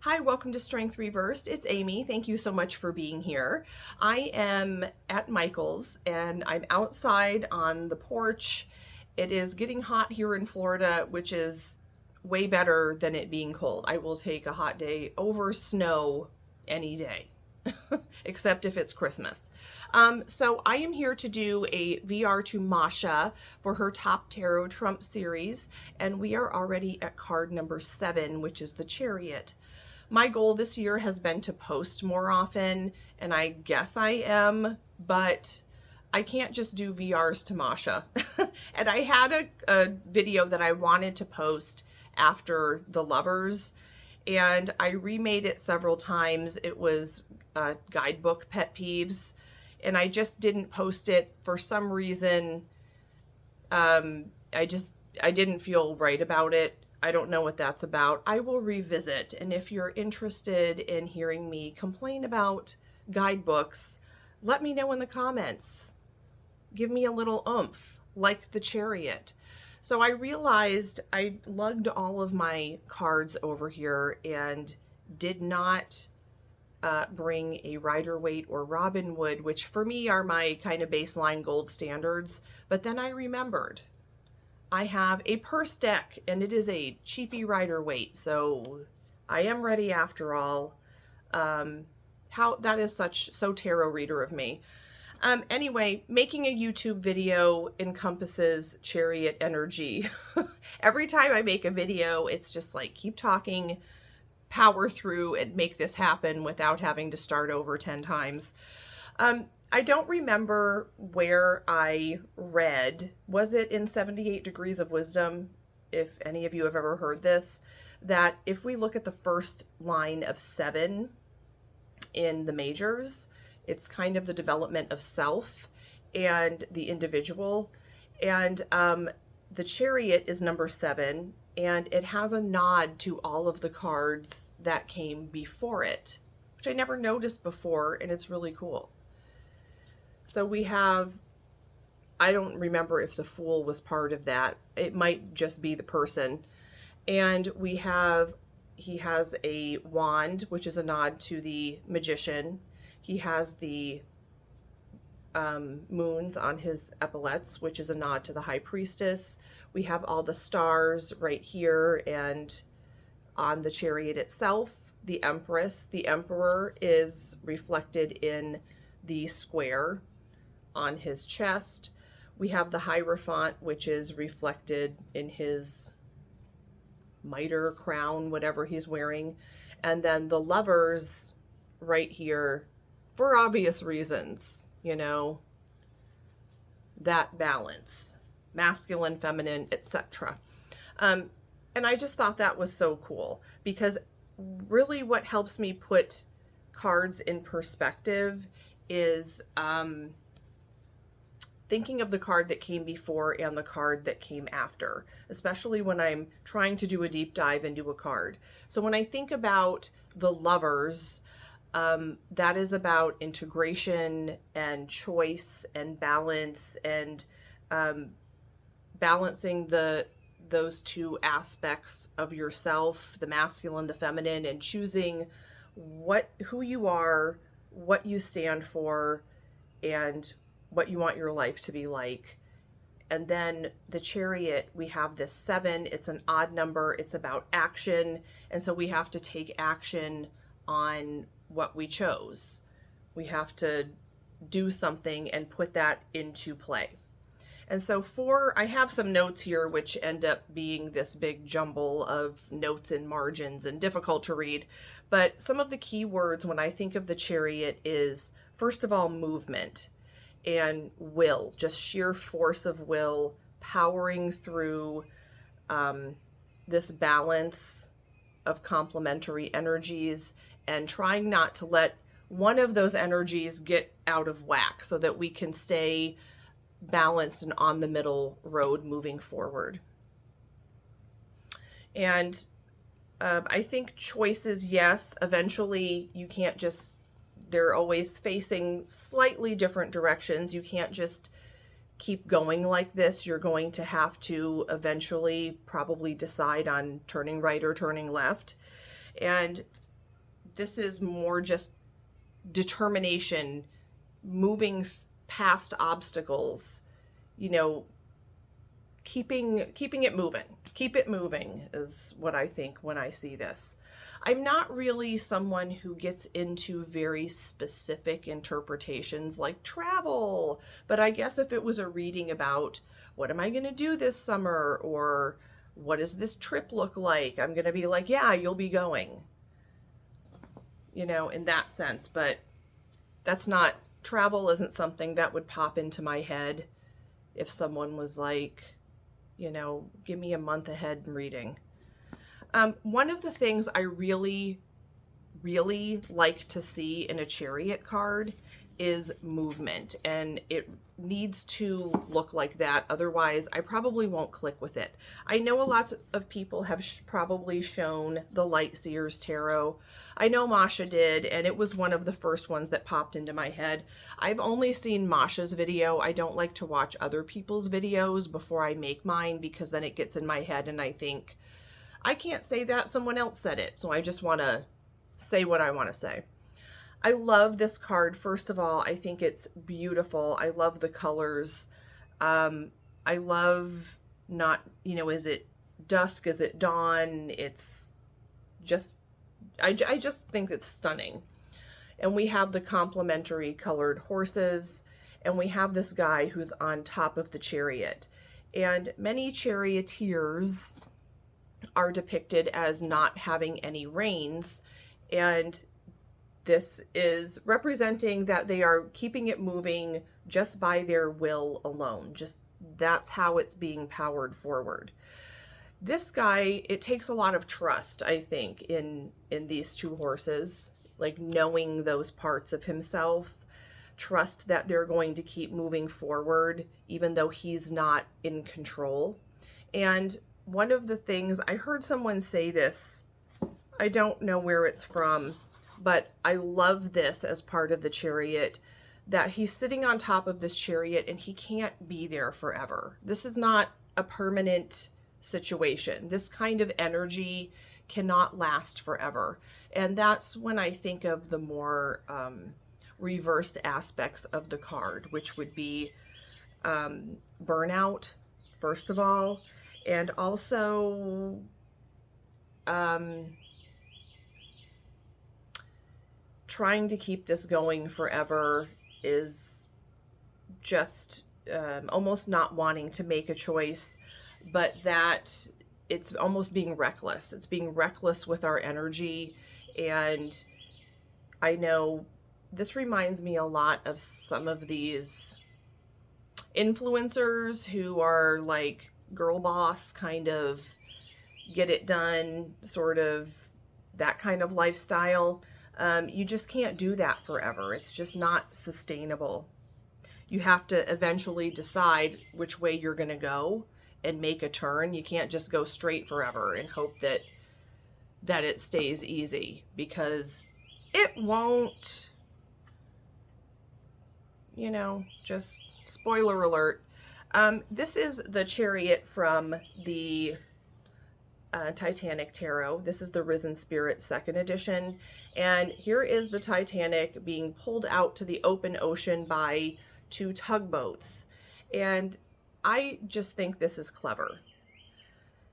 Hi, welcome to Strength Reversed. It's Amy. Thank you so much for being here. I am at Michael's and I'm outside on the porch. It is getting hot here in Florida, which is way better than it being cold. I will take a hot day over snow any day. Except if it's Christmas. So I am here to do a VR to Mascha for her Top Tarot Trump series, and we are already at card number 7, which is the Chariot. My goal this year has been to post more often, and I guess I am, but I can't just do VRs to Mascha. And I had a video that I wanted to post after the Lovers, and I remade it several times. It was guidebook pet peeves, and I just didn't post it for some reason. I didn't feel right about it. I don't know what that's about. I will revisit, and if you're interested in hearing me complain about guidebooks, let me know in the comments. Give me a little oomph, like the Chariot. So I realized I lugged all of my cards over here and did not bring a Rider-Waite or Robin Wood, which for me are my kind of baseline gold standards. But then I remembered I have a purse deck and it is a cheapy Rider-Waite. So I am ready after all. How that is so tarot reader of me. Anyway, making a YouTube video encompasses Chariot energy. Every time I make a video, it's just like, keep talking, power through, and make this happen without having to start over 10 times. I don't remember where I read, was it in 78 Degrees of Wisdom, if any of you have ever heard this, that if we look at the first line of 7 in the majors, it's kind of the development of self and the individual. And the Chariot is number 7, and it has a nod to all of the cards that came before it, which I never noticed before, and it's really cool. So we have, I don't remember if the Fool was part of that. It might just be the person. And we have, he has a wand, which is a nod to the Magician. He has the moons on his epaulets, which is a nod to the High Priestess. We have all the stars right here, and on the Chariot itself, the Empress. The Emperor is reflected in the square on his chest. We have the Hierophant, which is reflected in his mitre, crown, whatever he's wearing. And then the Lovers right here, for obvious reasons, you know, that balance, masculine, feminine, etc. And I just thought that was so cool, because really what helps me put cards in perspective is thinking of the card that came before and the card that came after, especially when I'm trying to do a deep dive into a card. So when I think about the Lovers, that is about integration and choice and balance, and balancing those two aspects of yourself, the masculine, the feminine, and choosing who you are, what you stand for, and what you want your life to be like. And then the Chariot, we have this 7. It's an odd number. It's about action. And so we have to take action on what we chose. We have to do something and put that into play. And so I have some notes here which end up being this big jumble of notes and margins and difficult to read. But some of the key words when I think of the Chariot is, first of all, movement and will, just sheer force of will, powering through this balance of complementary energies, and trying not to let one of those energies get out of whack so that we can stay balanced and on the middle road moving forward. And I think choices, yes, eventually you can't just, they're always facing slightly different directions. You can't just keep going like this. You're going to have to eventually probably decide on turning right or turning left. And this is more just determination, moving past obstacles, you know, keeping it moving. Keep it moving is what I think when I see this. I'm not really someone who gets into very specific interpretations like travel, but I guess if it was a reading about what am I going to do this summer, or what does this trip look like, I'm going to be like, yeah, you'll be going, you know, in that sense. But that's not, travel isn't something that would pop into my head if someone was like, you know, give me a month ahead reading. One of the things I really, really like to see in a Chariot card is movement, and it needs to look like that. Otherwise, I probably won't click with it. I know a lot of people have probably shown the Light Seers Tarot. I know Mascha did, and it was one of the first ones that popped into my head. I've only seen Mascha's video. I don't like to watch other people's videos before I make mine, because then it gets in my head and I think, I can't say that, someone else said it. So I just want to say what I want to say. I love this card. First of all, I think it's beautiful. I love the colors. I love not, you know, is it dusk? Is it dawn? It's just, I just think it's stunning. And we have the complementary colored horses, and we have this guy who's on top of the chariot. And many charioteers are depicted as not having any reins, and this is representing that they are keeping it moving just by their will alone. Just that's how it's being powered forward. This guy, it takes a lot of trust, I think, in these two horses, like knowing those parts of himself, trust that they're going to keep moving forward even though he's not in control. And one of the things, I heard someone say this, I don't know where it's from, but I love this as part of the chariot, that he's sitting on top of this chariot and he can't be there forever. This is not a permanent situation. This kind of energy cannot last forever. And that's when I think of the more reversed aspects of the card, which would be burnout, first of all, and also trying to keep this going forever is just almost not wanting to make a choice, but that it's almost being reckless. It's being reckless with our energy. And I know this reminds me a lot of some of these influencers who are like girl boss, kind of get it done, sort of that kind of lifestyle. You just can't do that forever. It's just not sustainable. You have to eventually decide which way you're going to go and make a turn. You can't just go straight forever and hope that it stays easy, because it won't. You know, just spoiler alert. This is the Chariot from the Titanic Tarot. This is the Risen Spirit 2nd edition. And here is the Titanic being pulled out to the open ocean by 2 tugboats. And I just think this is clever,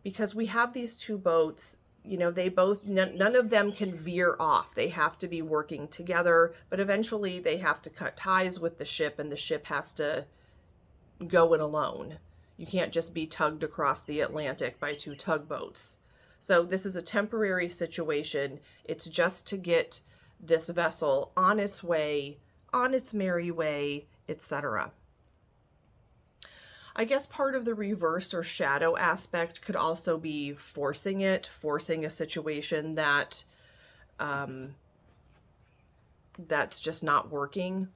because we have these 2 boats, you know, they both, none of them can veer off. They have to be working together, but eventually they have to cut ties with the ship, and the ship has to go it alone. You can't just be tugged across the Atlantic by 2 tugboats. So this is a temporary situation. It's just to get this vessel on its way, on its merry way, etc. I guess part of the reversed or shadow aspect could also be forcing a situation that that's just not working.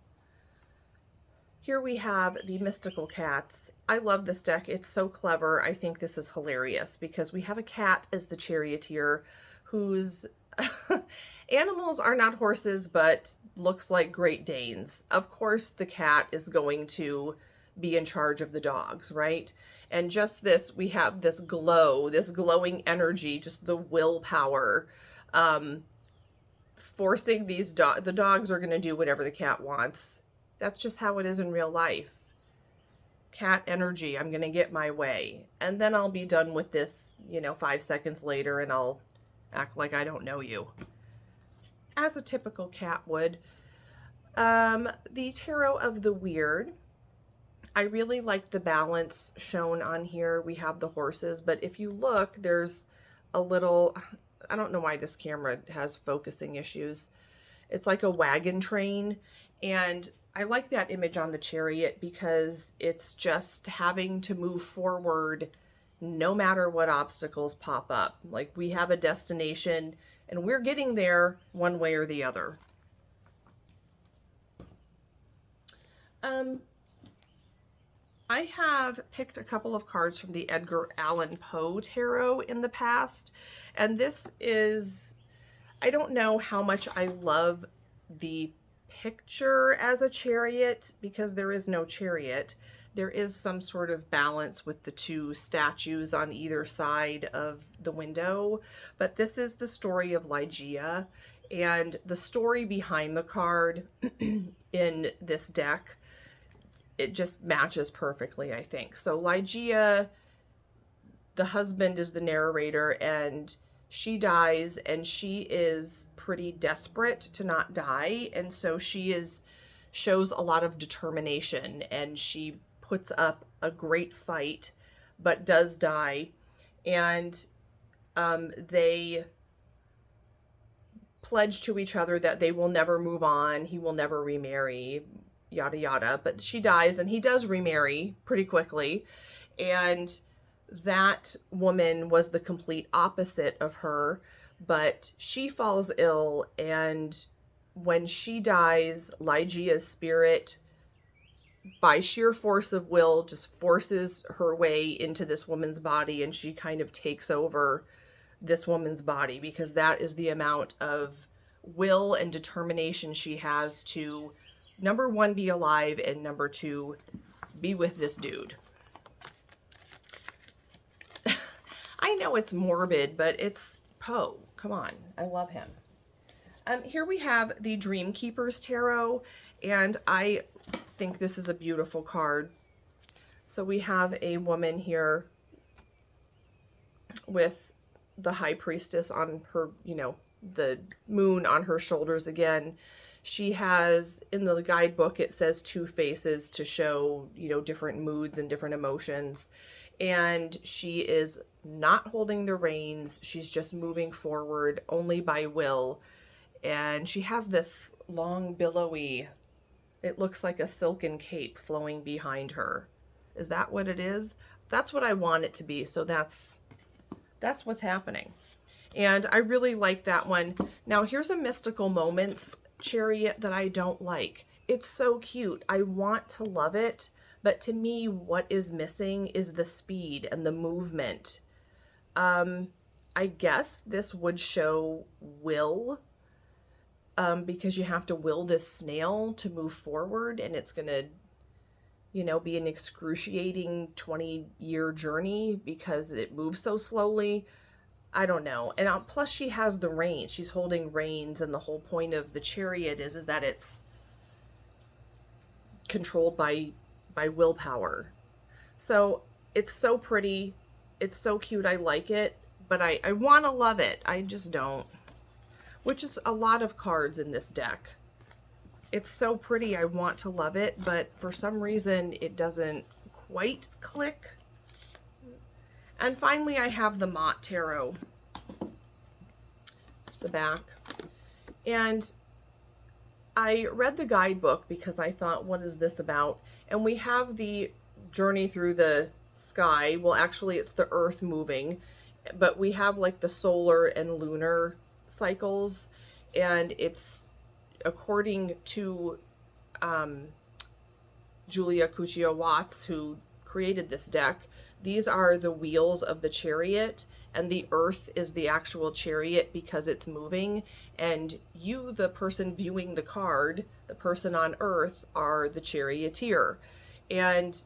Here we have the Mystical Cats. I love this deck. It's so clever. I think this is hilarious because we have a cat as the charioteer whose animals are not horses, but looks like Great Danes. Of course, the cat is going to be in charge of the dogs, right? And just this, we have this glow, this glowing energy, just the willpower forcing these the dogs are going to do whatever the cat wants. That's just how it is in real life. Cat energy, I'm going to get my way. And then I'll be done with this, 5 seconds later, and I'll act like I don't know you. As a typical cat would. The Tarot of the Weird. I really like the balance shown on here. We have the horses, but if you look, there's a little, I don't know why this camera has focusing issues. It's like a wagon train, and I like that image on the Chariot because it's just having to move forward no matter what obstacles pop up. Like, we have a destination and we're getting there one way or the other. I have picked a couple of cards from the Edgar Allan Poe Tarot in the past, and this is, I don't know how much I love the picture as a chariot because there is no chariot. There is some sort of balance with the two statues on either side of the window, but this is the story of Ligeia, and the story behind the card in this deck, it just matches perfectly, I think. So Ligeia, the husband is the narrator, and she dies, and she is pretty desperate to not die, and so she shows a lot of determination, and she puts up a great fight, but does die, and they pledge to each other that they will never move on, he will never remarry, yada yada, but she dies and he does remarry pretty quickly, and that woman was the complete opposite of her, but she falls ill, and when she dies, Ligeia's spirit, by sheer force of will, just forces her way into this woman's body, and she kind of takes over this woman's body because that is the amount of will and determination she has to, number one, be alive, and number two, be with this dude. I know it's morbid, but it's Poe. Come on. I love him. Here we have the Dream Keeper's Tarot, and I think this is a beautiful card. So we have a woman here with the High Priestess on her, the moon on her shoulders again. She has, in the guidebook, it says 2 faces to show, different moods and different emotions. And she is not holding the reins. She's just moving forward only by will. And she has this long, billowy, it looks like a silken cape flowing behind her. Is that what it is? That's what I want it to be. So that's what's happening. And I really like that one. Now here's a Mystical Moments Chariot that I don't like. It's so cute. I want to love it, but to me, what is missing is the speed and the movement. I guess this would show will, because you have to will this snail to move forward, and it's gonna, be an excruciating 20-year journey because it moves so slowly. I don't know. And plus she has the reins. She's holding reins, and the whole point of the Chariot is that it's controlled by willpower. So it's so pretty. It's so cute. I like it, but I want to love it. I just don't. Which is a lot of cards in this deck. It's so pretty. I want to love it, but for some reason it doesn't quite click. And finally, I have the Mott Tarot. There's the back. And I read the guidebook because I thought, what is this about? And we have the journey through the sky. Well, actually, it's the Earth moving. But we have like the solar and lunar cycles. And it's, according to Julia Cuccio-Watts, who created this deck, these are the wheels of the chariot, and the earth is the actual chariot because it's moving, and you, the person viewing the card, the person on earth, are the charioteer. And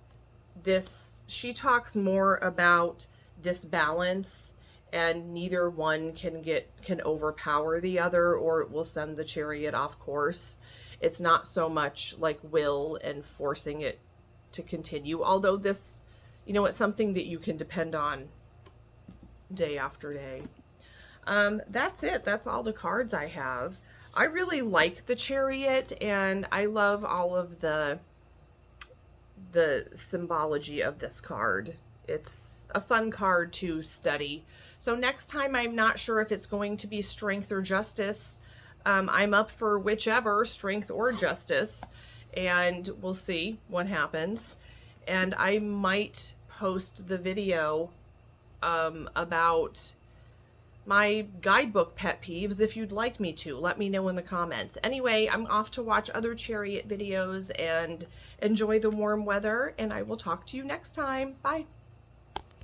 this, she talks more about this balance and neither one can overpower the other, or it will send the Chariot off course. It's not so much like will and forcing it to continue, although this, you know, it's something that you can depend on day after day. That's it. That's all the cards I have. I really like the Chariot, and I love all of the symbology of this card. It's a fun card to study. So next time, I'm not sure if it's going to be strength or justice. I'm up for whichever, strength or justice, and we'll see what happens. And I might post the video about my guidebook pet peeves if you'd like me to. Let me know in the comments. Anyway, I'm off to watch other Chariot videos and enjoy the warm weather, and I will talk to you next time. Bye.